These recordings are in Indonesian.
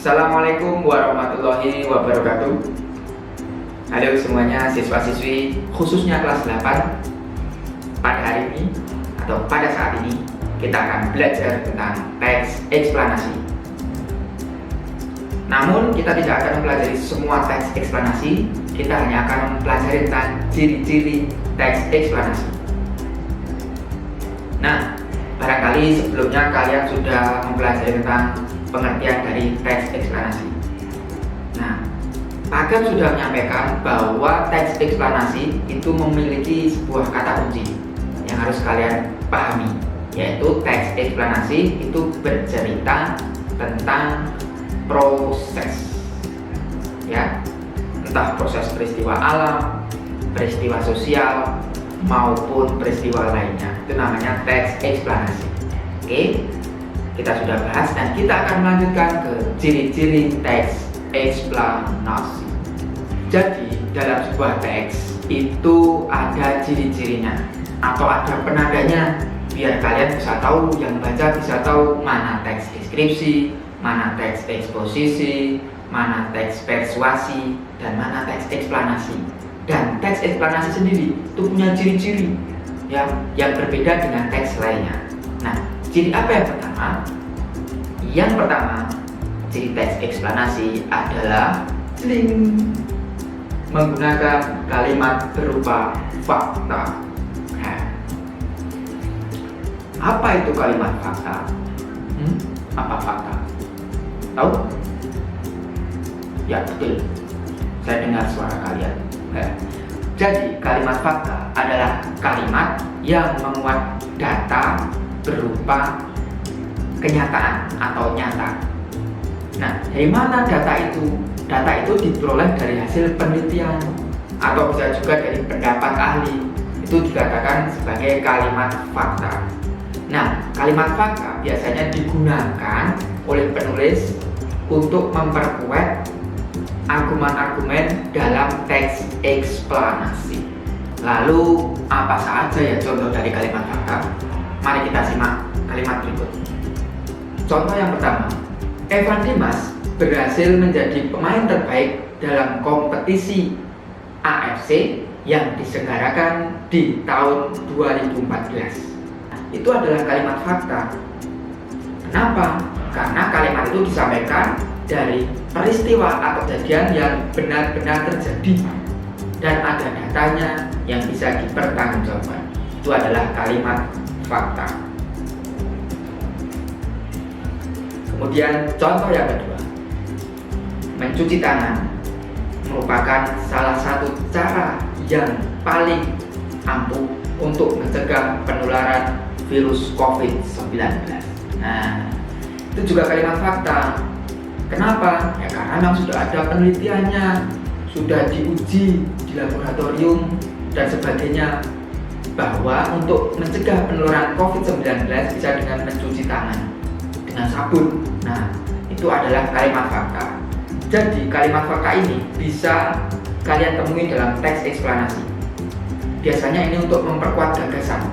Assalamualaikum warahmatullahi wabarakatuh. Halo semuanya, siswa-siswi khususnya kelas 8. Pada hari ini atau pada saat ini kita akan belajar tentang teks eksplanasi. Namun kita tidak akan mempelajari semua teks eksplanasi, kita hanya akan mempelajari tentang ciri-ciri teks eksplanasi. Nah, barangkali sebelumnya kalian sudah mempelajari tentang pengertian dari teks eksplanasi. Nah, Agam sudah menyampaikan bahwa teks eksplanasi itu memiliki sebuah kata kunci yang harus kalian pahami, yaitu teks eksplanasi itu bercerita tentang proses, ya, entah proses peristiwa alam, peristiwa sosial, maupun peristiwa lainnya. Itu namanya teks eksplanasi. Oke, kita sudah bahas dan kita akan melanjutkan ke ciri-ciri teks eksplanasi. Jadi dalam sebuah teks itu ada ciri-cirinya atau ada penandanya, biar kalian bisa tahu, yang baca bisa tahu mana teks deskripsi, mana teks eksposisi, mana teks persuasi, dan mana teks eksplanasi. Dan teks eksplanasi sendiri itu punya ciri-ciri ya, yang berbeda dengan teks lainnya. Nah, ciri apa yang pertama? Yang pertama, ciri teks eksplanasi adalah menggunakan kalimat berupa fakta. Nah, apa itu kalimat fakta? Apa fakta? Tahu? Ya, betul. Saya dengar suara kalian. Jadi kalimat fakta adalah kalimat yang memuat data berupa kenyataan atau nyata. Nah, dari mana data itu? Data itu diperoleh dari hasil penelitian atau bisa juga dari pendapat ahli. Itu dikatakan sebagai kalimat fakta. Nah, kalimat fakta biasanya digunakan oleh penulis untuk memperkuat argumen-argumen dalam teks eksplanasi. Lalu apa saja ya contoh dari kalimat fakta? Mari kita simak kalimat berikut. Contoh yang pertama, Evan Dimas berhasil menjadi pemain terbaik dalam kompetisi AFC yang diselenggarakan di tahun 2014. Itu adalah kalimat fakta. Kenapa? Karena kalimat itu disampaikan dari peristiwa atau kejadian yang benar-benar terjadi dan ada datanya yang bisa dipertanggungjawabkan. Itu adalah kalimat fakta. Kemudian contoh yang kedua, mencuci tangan merupakan salah satu cara yang paling ampuh untuk mencegah penularan virus COVID-19. Nah, itu juga kalimat fakta. Kenapa? Ya karena memang sudah ada penelitiannya, sudah diuji di laboratorium dan sebagainya, bahwa untuk mencegah penularan COVID-19 bisa dengan mencuci tangan dengan sabun. Nah, itu adalah kalimat fakta. Jadi kalimat fakta ini bisa kalian temui dalam teks eksplanasi. Biasanya ini untuk memperkuat gagasan,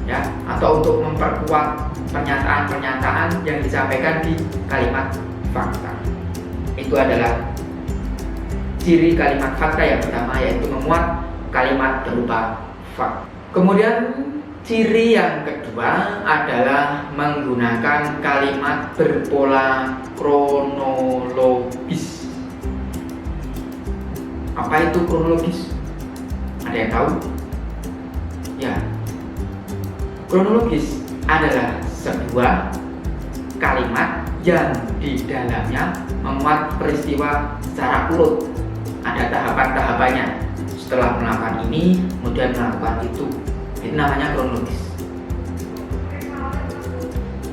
ya, atau untuk memperkuat pernyataan-pernyataan yang disampaikan di kalimat fakta. Itu adalah ciri kalimat fakta yang pertama, yaitu memuat kalimat berupa fakta. Kemudian ciri yang kedua adalah menggunakan kalimat berpola kronologis. Apa itu kronologis? Ada yang tahu? Ya, kronologis adalah sebuah kalimat yang di dalamnya memuat peristiwa secara urut. Ada tahapan-tahapannya. Setelah melakukan ini, kemudian melakukan itu. Ini namanya kronologis.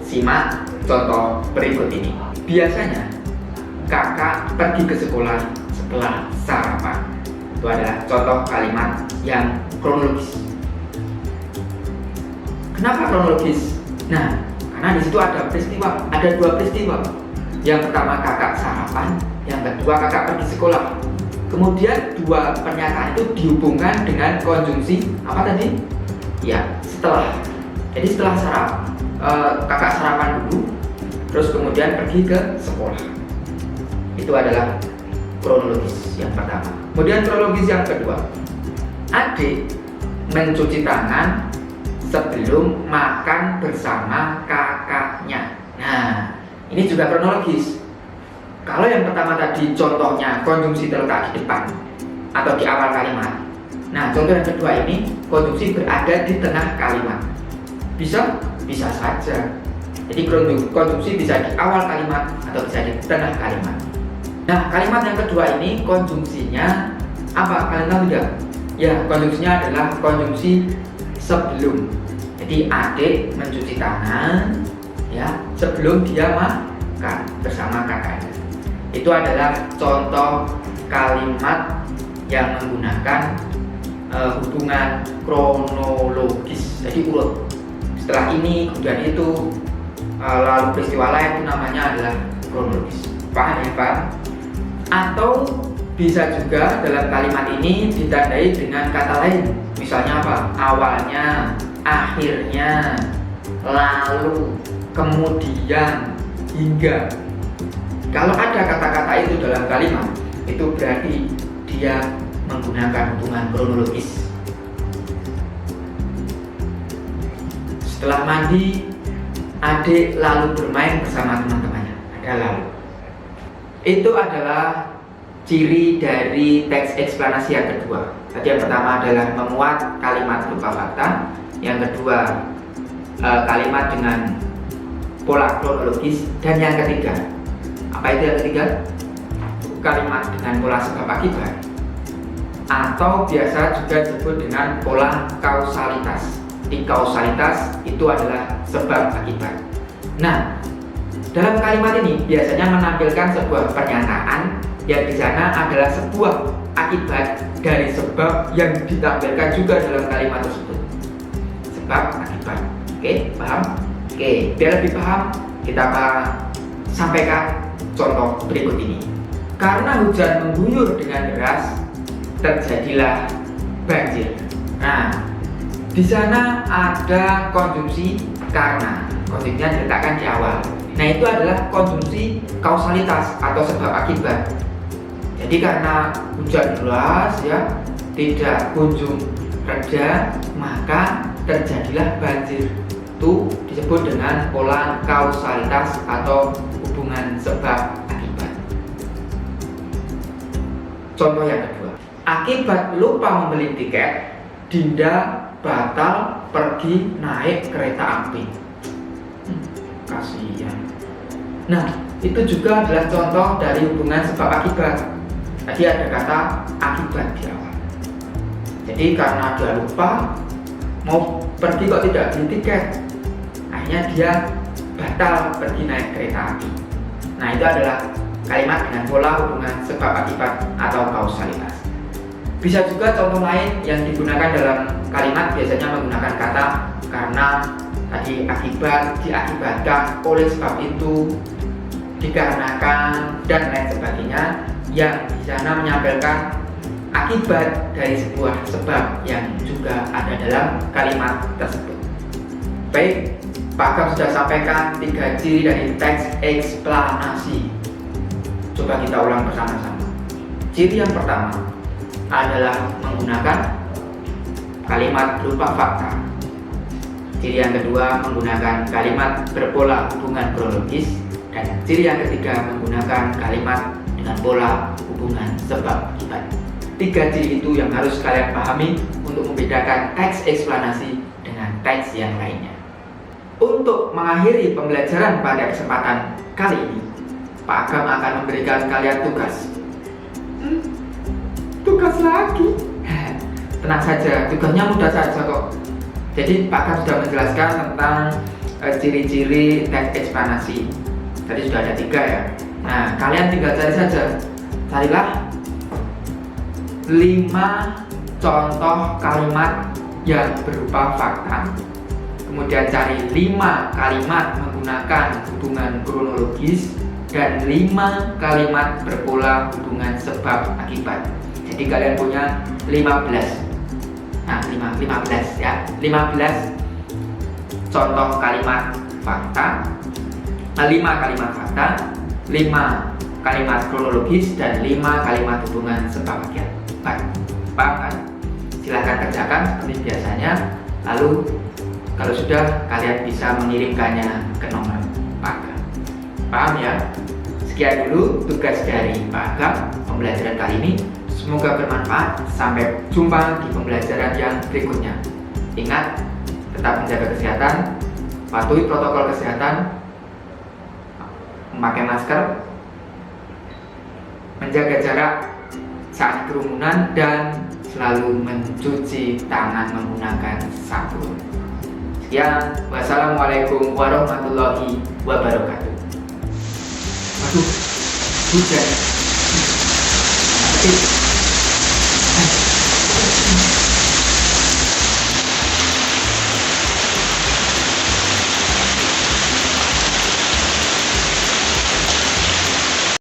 Simak contoh berikut ini. Biasanya kakak pergi ke sekolah setelah sarapan. Itu adalah contoh kalimat yang kronologis. Kenapa kronologis? Nah, karena di situ ada peristiwa, ada dua peristiwa. Yang pertama kakak sarapan, yang kedua kakak pergi sekolah. Kemudian dua pernyataan itu dihubungkan dengan konjungsi apa tadi? Ya, setelah. Jadi setelah kakak sarapan dulu, terus kemudian pergi ke sekolah. Itu adalah kronologis yang pertama. Kemudian kronologis yang kedua, adik mencuci tangan sebelum makan bersama kakaknya. Nah, ini juga kronologis. Kalau yang pertama tadi contohnya konjungsi terletak di depan atau di awal kalimat. Nah, contoh yang kedua ini konjungsi berada di tengah kalimat. Bisa saja. Jadi konjungsi bisa di awal kalimat atau bisa di tengah kalimat. Nah, kalimat yang kedua ini konjungsinya apa? Kalian tahu tidak? Ya, konjungsinya adalah konjungsi sebelum. Jadi adik mencuci tangan ya sebelum dia makan bersama kakaknya. Itu adalah contoh kalimat yang menggunakan hubungan kronologis. Jadi urut. Setelah ini kemudian itu lalu peristiwa lain, itu namanya adalah kronologis. Paham ya, Pak? Atau bisa juga dalam kalimat ini ditandai dengan kata lain. Misalnya apa? Awalnya, akhirnya, lalu, kemudian, hingga. Kalau ada kata-kata itu dalam kalimat, itu berarti dia menggunakan hubungan kronologis. Setelah mandi, adik lalu bermain bersama teman-temannya. Ada lalu. Itu adalah ciri dari teks eksplanasi yang kedua. Tadi yang pertama adalah memuat kalimat berupa fakta. Yang kedua, kalimat dengan pola kronologis. Dan yang ketiga, apa itu yang ketiga? Kalimat dengan pola sebab akibat, atau biasa juga disebut dengan pola kausalitas. Di kausalitas itu adalah sebab akibat. Nah, dalam kalimat ini biasanya menampilkan sebuah pernyataan yang di sana adalah sebuah akibat dari sebab yang ditampilkan juga dalam kalimat tersebut. Sebab akibat. Oke, paham? Oke, biar lebih paham, kita akan sampaikan contoh berikut ini. Karena hujan mengguyur dengan deras, terjadilah banjir. Nah, di sana ada konjungsi karena. Konjungsinya diletakkan di awal. Nah, itu adalah konjungsi kausalitas atau sebab akibat. Jadi karena hujan deras ya tidak kunjung reda, maka terjadilah banjir. Itu disebut dengan pola kausalitas atau hubungan sebab akibat. Contoh yang kedua, akibat lupa membeli tiket, Dinda batal pergi naik kereta api. Kasihan. Nah, itu juga adalah contoh dari hubungan sebab akibat. Tadi ada kata akibat di awal. Jadi karena dia lupa mau pergi kok tidak beli tiket, akhirnya dia batal pergi naik kereta api. Nah, itu adalah kalimat dengan pola hubungan sebab akibat atau kausalitas. Bisa juga contoh lain yang digunakan dalam kalimat biasanya menggunakan kata karena, tadi akibat, diakibatkan, oleh sebab itu, dikarenakan, dan lain sebagainya, yang di sana menyampaikan akibat dari sebuah sebab yang juga ada dalam kalimat tersebut. Baik, Pak Agam sudah sampaikan 3 ciri dari teks eksplanasi. Coba kita ulang bersama-sama. Ciri yang pertama adalah menggunakan kalimat berupa fakta. Ciri yang kedua menggunakan kalimat berpola hubungan kronologis. Dan ciri yang ketiga menggunakan kalimat dengan pola hubungan sebab akibat. 3 ciri itu yang harus kalian pahami untuk membedakan teks eksplanasi dengan teks yang lainnya. Untuk mengakhiri pembelajaran pada kesempatan kali ini, Pak Agam akan memberikan kalian tugas. Tugas lagi? Tenang saja, tugasnya mudah saja kok. Jadi Pak Agam sudah menjelaskan tentang ciri-ciri teks eksplanasi. Tadi sudah ada 3 ya. Nah, kalian tinggal cari saja. Carilah 5 contoh kalimat yang berupa fakta. Kemudian cari 5 kalimat menggunakan hubungan kronologis dan 5 kalimat berpola hubungan sebab akibat. Jadi kalian punya 15. Nah, 15 ya. 15 contoh kalimat fakta. 5 kalimat fakta, 5 kalimat kronologis dan 5 kalimat hubungan sebab akibat. Paham kan? Silahkan kerjakan seperti biasanya. Lalu kalau sudah, kalian bisa mengirimkannya ke nomor Pak Agam. Paham ya? Sekian dulu tugas dari Pak Agam pembelajaran kali ini. Semoga bermanfaat. Sampai jumpa di pembelajaran yang berikutnya. Ingat, tetap menjaga kesehatan, patuhi protokol kesehatan, memakai masker, menjaga jarak saat kerumunan, dan selalu mencuci tangan menggunakan sabun. Sekian, wassalamualaikum warahmatullahi wabarakatuh. Aduh, hujan.